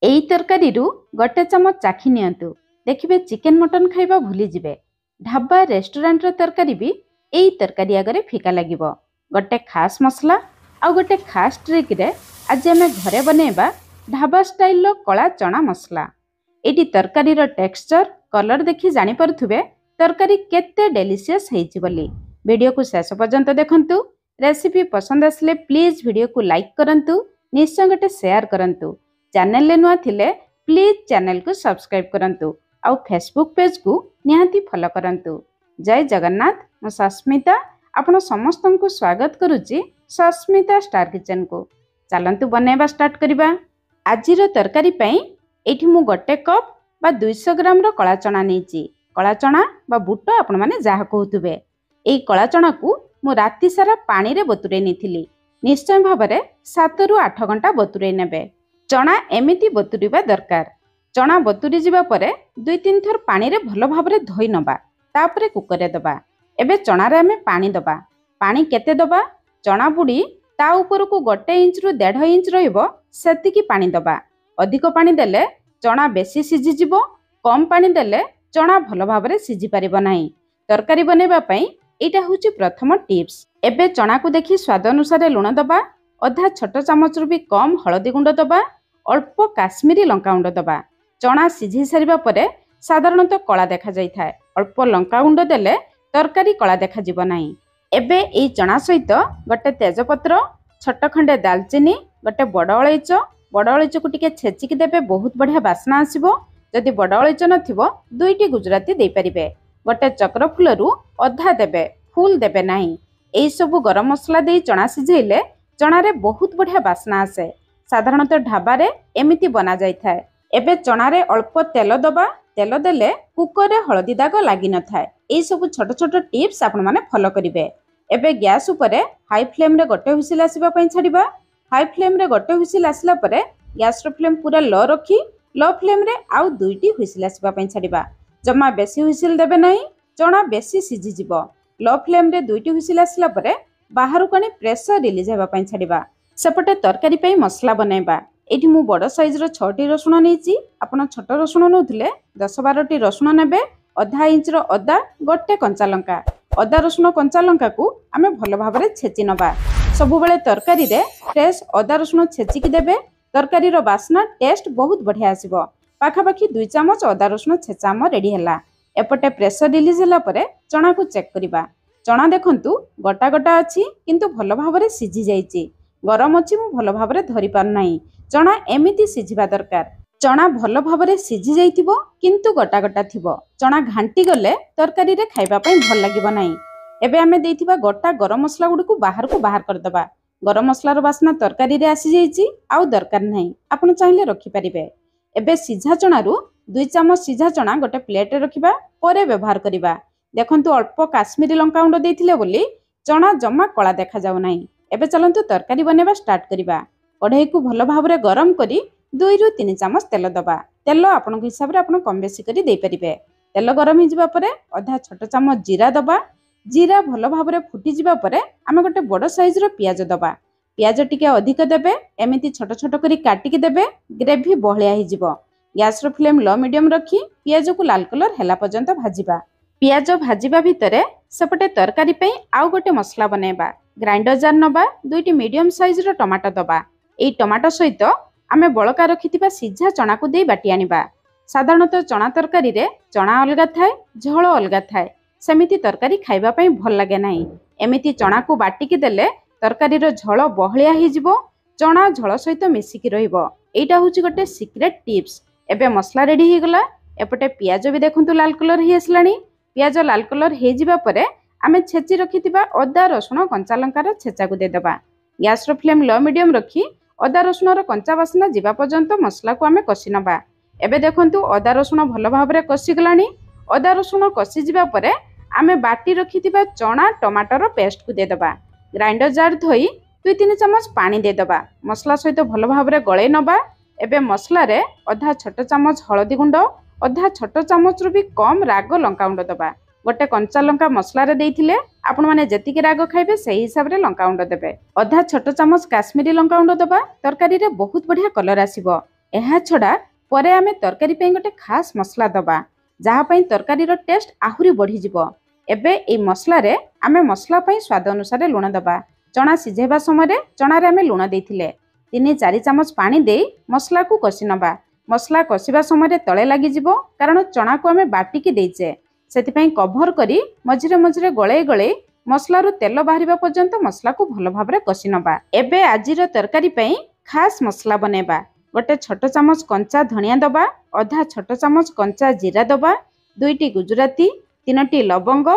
एई तरकारी गोटे चमच चाखी नियंतु देखिबे चिकेन मटन खाइबा भूली जिवे। ढाबा रेस्टोरेंट रो तरकारी भी एई तरकारी आगरे फीका लागिबो। गोटे खास मसला आ गोटे खास ट्रिक रे आज आमे घरे बनेबा ढाबा स्टाइल रो कला चना मसला। एटी तरकारी रो टेक्सचर कलर देखि जानि परथुबे तरकारी केते डेलिशियस हेछि बोली। वीडियो को शेष पर्यंत देखंतु। रेसिपी पसंद आसले प्लीज वीडियो को लाइक करंतु, निश्चय गोटे शेयर करंतु। चैनल ले नुआ थिले प्लीज चैनल को सब्सक्राइब करंतु आउ फेसबुक पेज को निहांती फॉलो करंतु। जय जगन्नाथ। मो सस्मिता आपण समस्त को स्वागत करुच्ची सस्मिता स्टार किचन को। चलंतु बनेबा स्टार्ट करिबा। आजिर तरकारी पई एठी मु गोटे कप बा 200 ग्राम रो कला चना नेची। कला चना बा बुट आपण माने जाहा कहउतबे। एई कला चना को मु राति सारा पानी रे बतुरे निथिली। निश्चय भाबरे 7 रु 8 घंटा बतुरे नेबे। चना एमिति बतुरिबा दरकार। चना बतुरी जिबा परे 2-3 थर पानी रे भलो भाबरे धोई नबा, तापरे कुकर रे दबा। एबे चना रे हमें पानी दबा। पानी केते दबा? चना बुडी ता ऊपर को 1 इंच रु 1.5 इंच रहिबो सेतिकी पानी दबा। अधिक पानी देले चना बेसी सिझी जिवो, कम पानी देले चना भलो भाबरे सिझी परिबो नाही। तरकारी बनेबा पई एटा होची प्रथम टिप्स। एबे चना को देखि स्वाद अनुसार लुण दबा, अधा छोट चामच रु भी कम हळदी गुंड दबा, अल्प काश्मीरी लंका गुंड दबा। चना सिझी सारिबा परे साधारणतः कला देखा जाय थाए। अल्प लंका गुंड देले तरकारी कला देखा जिवो नाही। एबे एई चना सहित गोटे तेजपत्र, छोट खंडे दालचीनी, गोटे बड़ अलैच को टिके छेचिकी देबे, बहुत बढ़िया बास्ना आसीबो। जदि बड़ अलैच नथिबो 2टी गुजराती देई परिबे। गोटे चक्र फूल रु अधा देबे, फूल देबे नाही। एई सब गरम मसला देई चना सिझेइले चना रे बहुत बढ़िया बास्ना आसे। साधारणतः ढाबा रे एमिति बना जाय थाए। एबे चना रे अल्प तेल दबा। तेल देले कुकर रे हळदी दाग लागि न थाए। एई सब छोट छोट टिप्स आपण माने फॉलो करिवे। एबे गैस उपरे हाई फ्लेम रे गोटे हुइसिल आसीबा पई छाडिबा। हाई फ्लेम रे गोटे हुइसिल आसला परे गैस रो फ्लेम पूरा लो रखी लो फ्लेम रे आउ 2टी हुइसिल आसीबा पई छाडिबा। जम्मा बेसी हुइसिल देबे नाही, चना बेसी सिझी जिवो। लो फ्लेम रे 2टी हुइसिल आसला परे बाहरु कने प्रेशर रिलीज हेबा पई छाडिबा। सेपटे तरकारी पई मसला बनेबा। एठी मु बड़ साइज रो 6टी रसुण नेची। आपण छोट रसुण नउथिले 10-12टी रसुण नेबे। आधा इंच रो अदा, गोटे कंचा लंका। अदा रसुण कंचा लंका को आमे भलो भाबरे छेची नबा। सबु बेले तरकारी रे फ्रेश अदा रसुण छेचिकी देबे। तरकारी रो बास्ना टेस्ट बहुत बढ़िया आसीबो। पाखापाखी 2 चामच अदा रसुण छेचा हम रेडी हैला। एपटे प्रेशर रिलीज होला परे चना को चेक करिबा। चना देखंतु गोटा गोटा अछि किंतु भलो भाबरे सिझी जाईची। गरम अछि मु भलो भाबरे धरि पार नाही। चना एमिति सिझिबा दरकार। चना भलो भाबरे सिझी जाईथिबो किंतु गोटा गोटा थिबो। चना घांटी गले तरकारी रे खाइबा पई भल लागिबो नाही। एबे आमे देइथिबा गोटा गरम मसला गुडी को बाहर कर दबा। गरम मसला रो बास्ना तरकारी रे आसी जाईची आउ दरकार नाही। आपण चाहिले रखि परिबे। एबे सिझा चना रु 2 चामच सिझा चना गोटे प्लेट रे रखिबा, परे व्यवहार करिबा। देखंतु अल्प काश्मीरी लंका गुंड देइथिले बोली चना जम्मा कला देखा जाउ नाही। एबे चलंतु तरकारी बनेबा स्टार्ट करिबा। कढ़ाई को भलो भाबरे गरम करी 2 रु 3 चामच तेल दबा। तेल आपण हिसाब रे आपण कम बेसी करी देई परिबे। तेल गरम हो जिबा परे आधा छोट चामच जीरा दबा। जीरा भलो भाबरे फुटी जिबा परे आमे गोटे बड़ साइज रो पियाज दबा। पियाज टिके अधिक देबे। एमिति छोट छोट करी काटिकी देबे। ग्रेवी बहलिया हि जिवो। गैस रो फ्लेम लो मीडियम रखी पियाज को लाल कलर हैला पर्यंत भाजिबा। पियाज भाजिबा भितरे सेपटे तरकारी पई आउ गोटे मसला बनेबा। ग्राइंडर जार नबा। 2टी मीडियम साइज रो टमाटो दबा। एई टमाटो सहित आमे बळका रखिथिबा सिझा चना को देई बाटी आनिबा। साधारणतः चना तरकारी रे चना अलगा थाए, झोल अलगा थाए। सेमिति तरकारी खाइबा पई भल लागे नाही। एमिति चना को बाटिकी देले तरकारी रो झोल बहलिया हि जिवो। चना झोल सहित मिसिकी रहिबो। एटा होची गोटे सीक्रेट टिप्स। एबे मसला रेडी हि गला। एपटे पियाज भी देखंतु लाल कलर हि आसलानी। पियाज लाल कलर हे जिबा परे आमे छेची रखिथिबा अदा रसुण कंचा लंकार छेचा को दे दबा। गैस रो फ्लेम लो मीडियम रखी अदा रसुण रो कंचा बास्ना जिबा पर्यंत मसला को आमे कसी नबा। एबे देखंतु अदा रसुण भलो भाबरे कसी गलानी। अदा रसुण कसी जिबा परे आमे बाटी रखिथिबा चना टमाटर पेस्ट को दे दबा। ग्राइंडर जार धोई 2-3 चामच पानी दे दबा। मसला सहित भलो भाबरे गळे नबा। एबे मसला रे आधा छोट चामच हळदी गुंड, आधा छोट चामच रु भी कम राग लंका गुंड दबा। गोटे कंचा लंका मसला रे देइथिले आपण माने जेतिके राग खाइबे सेही हिसाब रे लंका गुंड देबे। आधा छोट चामच काश्मीरी लंका गुंड दबा। तरकारी रे बहुत बढ़िया कलर आसीबो। ଏହା ଛଡ଼ା ପରେ ଆମେ ତରକାରୀ ପାଇଁ ଗୋଟେ ଖାସ୍ ମସଲା ଦେବା, ଯାହା ପାଇଁ ତରକାରୀର ଟେଷ୍ଟ ଆହୁରି ବଢ଼ିଯିବ। ଏବେ ଏହି ମସଲାରେ ଆମେ ମସଲା ପାଇଁ ସ୍ୱାଦ ଅନୁସାରେ ଲୁଣ ଦେବା। ଚଣା ସିଝାଇବା ସମୟରେ ଚଣାରେ ଆମେ ଲୁଣ ଦେଇଥିଲେ। 3-4 ଚାମଚ ପାଣି ଦେଇ ମସଲାକୁ କଷି ନେବା। ମସଲା କଷିବା ସମୟରେ ତଳେ ଲାଗିଯିବ, କାରଣ ଚଣାକୁ ଆମେ ବାଟିକି ଦେଇଛେ। ସେଥିପାଇଁ କଭର କରି ମଝିରେ ମଝିରେ ଗଳେଇ ଗଳେଇ ମସଲାରୁ ତେଲ ବାହାରିବା ପର୍ଯ୍ୟନ୍ତ ମସଲାକୁ ଭଲ ଭାବରେ କଷି ନେବା। ଏବେ ଆଜିର ତରକାରୀ ପାଇଁ ଖାସ୍ ମସଲା ବନେଇବା। ଗୋଟେ ଛୋଟ ଚାମଚ କଞ୍ଚା ଧନିଆ ଦେବା, ଅଧା ଛୋଟ ଚାମଚ କଞ୍ଚା ଜିରା ଦେବା, 2ଟି ଗୁଜୁରାତି, 3ଟି ଲବଙ୍ଗ,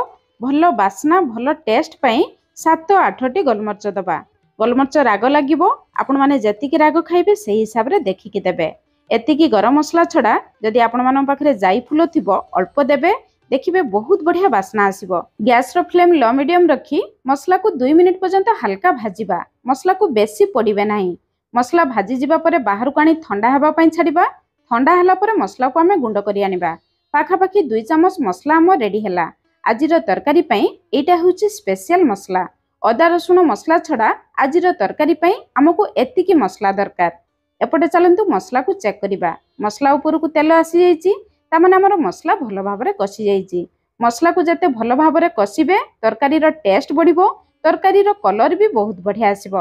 ଭଲ ବାସ୍ନା ଭଲ ଟେଷ୍ଟ ପାଇଁ 7-8ଟି ଗୋଲମରିଚ ଦେବା। ଗୋଲମରିଚ ରାଗ ଲାଗିବ, ଆପଣମାନେ ଯେତିକି ରାଗ ଖାଇବେ ସେହି ହିସାବରେ ଦେଖିକି ଦେବେ। ଏତିକି ଗରମ ମସଲା ଛଡ଼ା ଯଦି ଆପଣମାନଙ୍କ ପାଖରେ ଜାଇ ଫୁଲ ଥିବ ଅଳ୍ପ ଦେବେ, ଦେଖିବେ ବହୁତ ବଢ଼ିଆ ବାସ୍ନା ଆସିବ। ଗ୍ୟାସର ଫ୍ଲେମ୍ ଲୋ ମିଡ଼ିୟମ ରଖି ମସଲାକୁ 2 ମିନିଟ୍ ପର୍ଯ୍ୟନ୍ତ ହାଲକା ଭାଜିବା। ମସଲାକୁ ବେଶୀ ପୋଡ଼ିବେ ନାହିଁ। ମସଲା ଭାଜିଯିବା ପରେ ବାହାରକୁ ଆଣି ଥଣ୍ଡା ହେବା ପାଇଁ ଛାଡ଼ିବା। ଥଣ୍ଡା ହେଲା ପରେ ମସଲାକୁ ଆମେ ଗୁଣ୍ଡ କରି ଆଣିବା। ପାଖାପାଖି 2 ଚାମଚ ମସଲା ଆମ ରେଡ଼ି ହେଲା। ଆଜିର ତରକାରୀ ପାଇଁ ଏଇଟା ହେଉଛି ସ୍ପେଶିଆଲ ମସଲା। ଅଦା ରସୁଣ ମସଲା ଛଡ଼ା ଆଜିର ତରକାରୀ ପାଇଁ ଆମକୁ ଏତିକି ମସଲା ଦରକାର। ଏପଟେ ଚାଲନ୍ତୁ ମସଲାକୁ ଚେକ୍ କରିବା। ମସଲା ଉପରକୁ ତେଲ ଆସିଯାଇଛି, ତାମାନେ ଆମର ମସଲା ଭଲ ଭାବରେ କଷି ଯାଇଛି। ମସଲାକୁ ଯେତେ ଭଲ ଭାବରେ କଷିବେ ତରକାରୀର ଟେଷ୍ଟ ବଢ଼ିବ, ତରକାରୀର କଲର୍ ବି ବହୁତ ବଢ଼ିଆ ଆସିବ।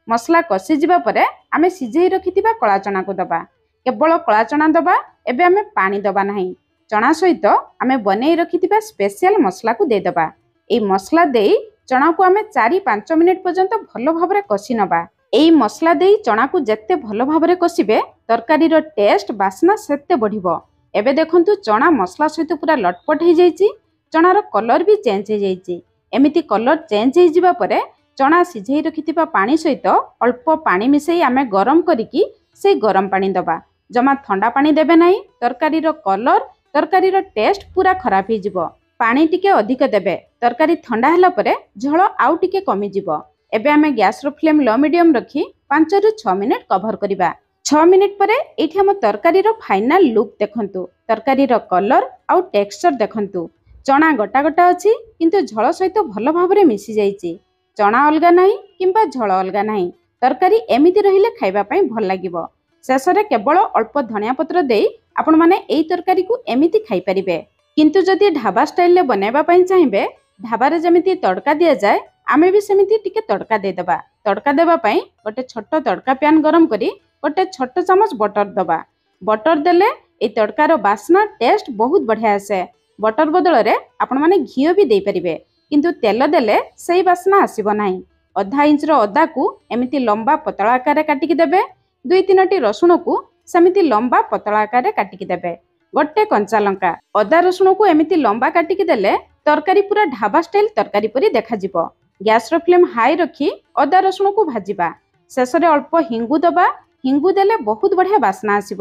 ମସଲା କଷିଯିବା ପରେ ଆମେ ସିଝେଇ ରଖିଥିବା କଳା ଚଣାକୁ ଦେବା। କେବଳ କଳା ଚଣା ଦେବା, ଏବେ ଆମେ ପାଣି ଦେବା ନାହିଁ। ଚଣା ସହିତ ଆମେ ବନେଇ ରଖିଥିବା ସ୍ପେଶିଆଲ ମସଲାକୁ ଦେଇଦେବା। ଏହି ମସଲା ଦେଇ ଚଣାକୁ ଆମେ 4-5 ମିନିଟ୍ ପର୍ଯ୍ୟନ୍ତ ଭଲ ଭାବରେ କଷି ନେବା। ଏହି ମସଲା ଦେଇ ଚଣାକୁ ଯେତେ ଭଲ ଭାବରେ କଷିବେ ତରକାରୀର ଟେଷ୍ଟ ବାସ୍ନା ସେତେ ବଢ଼ିବ। ଏବେ ଦେଖନ୍ତୁ ଚଣା ମସଲା ସହିତ ପୁରା ଲଟପଟ ହେଇଯାଇଛି, ଚଣାର କଲର୍ ବି ଚେଞ୍ଜ ହେଇଯାଇଛି। ଏମିତି କଲର୍ ଚେଞ୍ଜ ହେଇଯିବା ପରେ ଚଣା ସିଝେଇ ରଖିଥିବା ପାଣି ସହିତ ଅଳ୍ପ ପାଣି ମିଶାଇ ଆମେ ଗରମ କରିକି ସେଇ ଗରମ ପାଣି ଦେବା। ଜମା ଥଣ୍ଡା ପାଣି ଦେବେ ନାହିଁ, ତରକାରୀର କଲର୍ ତରକାରୀର ଟେଷ୍ଟ ପୁରା ଖରାପ ହେଇଯିବ। ପାଣି ଟିକେ ଅଧିକ ଦେବେ। ତରକାରୀ ଥଣ୍ଡା ହେଲା ପରେ ଝୋଳ ଆଉ ଟିକେ କମିଯିବ। ଏବେ ଆମେ ଗ୍ୟାସର ଫ୍ଲେମ୍ ଲୋ ମିଡ଼ିୟମ ରଖି 5-6 ମିନିଟ୍ କଭର କରିବା। 6 ମିନିଟ୍ ପରେ ଏଇଠି ଆମ ତରକାରୀର ଫାଇନାଲ ଲୁକ୍ ଦେଖନ୍ତୁ। ତରକାରୀର କଲର୍ ଆଉ ଟେକ୍ସଚର ଦେଖନ୍ତୁ। ଚଣା ଗୋଟା ଗୋଟା ଅଛି, କିନ୍ତୁ ଝୋଳ ସହିତ ଭଲ ଭାବରେ ମିଶି ଯାଇଛି। ଚଣା ଅଲଗା ନାହିଁ କିମ୍ବା ଝୋଳ ଅଲଗା ନାହିଁ। ତରକାରୀ ଏମିତି ରହିଲେ ଖାଇବା ପାଇଁ ଭଲ ଲାଗିବ। ଶେଷରେ କେବଳ ଅଳ୍ପ ଧନିଆ ପତ୍ର ଦେଇ ଆପଣମାନେ ଏହି ତରକାରୀକୁ ଏମିତି ଖାଇପାରିବେ। କିନ୍ତୁ ଯଦି ଢାବା ଷ୍ଟାଇଲରେ ବନେଇବା ପାଇଁ ଚାହିଁବେ, ଢାବାରେ ଯେମିତି ତଡ଼କା ଦିଆଯାଏ ଆମେ ବି ସେମିତି ଟିକେ ତଡ଼କା ଦେଇଦେବା। ତଡ଼କା ଦେବା ପାଇଁ ଗୋଟେ ଛୋଟ ତଡ଼କା ପ୍ୟାନ୍ ଗରମ କରି ଗୋଟେ ଛୋଟ ଚାମଚ ବଟର ଦେବା। ବଟର ଦେଲେ এই ତଡ଼କାର ବାସ୍ନା ଟେଷ୍ଟ ବହୁତ ବଢ଼ିଆ ଆସେ। ବଟର ବଦଳରେ ଆପଣମାନେ ଘିଅ ବି ଦେଇପାରିବେ, କିନ୍ତୁ ତେଲ ଦେଲେ ସେଇ ବାସ୍ନା ଆସିବ ନାହିଁ। ଅଧା ଇଞ୍ଚର ଅଦାକୁ ଏମିତି ଲମ୍ବା ପତଳା ଆକାରରେ କାଟିକି ଦେବେ। 2-3ଟି ରସୁଣକୁ ସେମିତି ଲମ୍ବା ପତଳା ଆକାରରେ କାଟିକି ଦେବେ। ଗୋଟେ କଞ୍ଚା ଲଙ୍କା। ଅଦା ରସୁଣକୁ ଏମିତି ଲମ୍ବା କାଟିକି ଦେଲେ ତରକାରୀ ପୁରା ଢାବା ଷ୍ଟାଇଲ ତରକାରୀ ପରି ଦେଖାଯିବ। ଗ୍ୟାସର ଫ୍ଲେମ୍ ହାଇ ରଖି ଅଦା ରସୁଣକୁ ଭାଜିବା। ଶେଷରେ ଅଳ୍ପ ହିଙ୍ଗୁ ଦେବା। ହିଙ୍ଗୁ ଦେଲେ ବହୁତ ବଢ଼ିଆ ବାସ୍ନା ଆସିବ।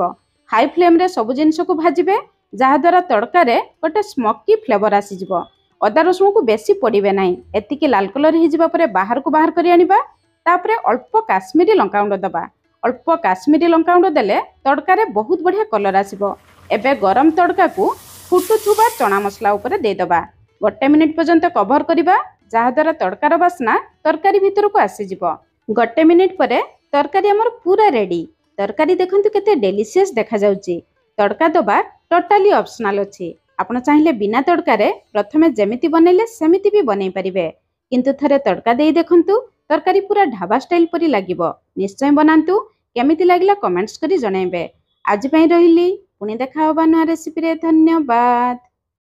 ହାଇ ଫ୍ଲେମ୍ରେ ସବୁ ଜିନିଷକୁ ଭାଜିବେ, ଯାହାଦ୍ୱାରା ତଡ଼କାରେ ଗୋଟେ ସ୍ମୋକି ଫ୍ଲେଭର ଆସିଯିବ। ଅଦା ରସୁଣକୁ ବେଶୀ ପୋଡ଼ିବେ ନାହିଁ। ଏତିକି ଲାଲ କଲର୍ ହେଇଯିବା ପରେ ବାହାରକୁ ବାହାର କରି ଆଣିବା। ତାପରେ ଅଳ୍ପ କାଶ୍ମୀରୀ ଲଙ୍କାଗୁଣ୍ଡ ଦେବା। ଅଳ୍ପ କାଶ୍ମୀରୀ ଲଙ୍କାଗୁଣ୍ଡ ଦେଲେ ତଡ଼କାରେ ବହୁତ ବଢ଼ିଆ କଲର୍ ଆସିବ। ଏବେ ଗରମ ତଡ଼କାକୁ ଫୁଟୁଥିବା ଚଣା ମସଲା ଉପରେ ଦେଇଦେବା। 1 ମିନିଟ୍ ପର୍ଯ୍ୟନ୍ତ କଭର କରିବା, ଯାହାଦ୍ୱାରା ତଡ଼କାର ବାସ୍ନା ତରକାରୀ ଭିତରକୁ ଆସିଯିବ। 1 ମିନିଟ୍ ପରେ ତରକାରୀ ଆମର ପୁରା ରେଡ଼ି। ତରକାରୀ ଦେଖନ୍ତୁ କେତେ ଡେଲିସିୟସ୍ ଦେଖାଯାଉଛି। ତଡ଼କା ଦେବା ଟୋଟାଲି ଅପସନାଲ ଅଛି। ଆପଣ ଚାହିଁଲେ ବିନା ତଡ଼କାରେ ପ୍ରଥମେ ଯେମିତି ବନେଇଲେ ସେମିତି ବି ବନେଇ ପାରିବେ, କିନ୍ତୁ ଥରେ ତଡ଼କା ଦେଇ ଦେଖନ୍ତୁ, ତରକାରୀ ପୁରା ଢାବା ଷ୍ଟାଇଲ ପରି ଲାଗିବ। ନିଶ୍ଚୟ ବନାନ୍ତୁ। କେମିତି ଲାଗିଲା କମେଣ୍ଟସ୍ କରି ଜଣାଇବେ। ଆଜି ପାଇଁ ରହିଲି, ପୁଣି ଦେଖା ହେବା ନୂଆ ରେସିପିରେ। ଧନ୍ୟବାଦ।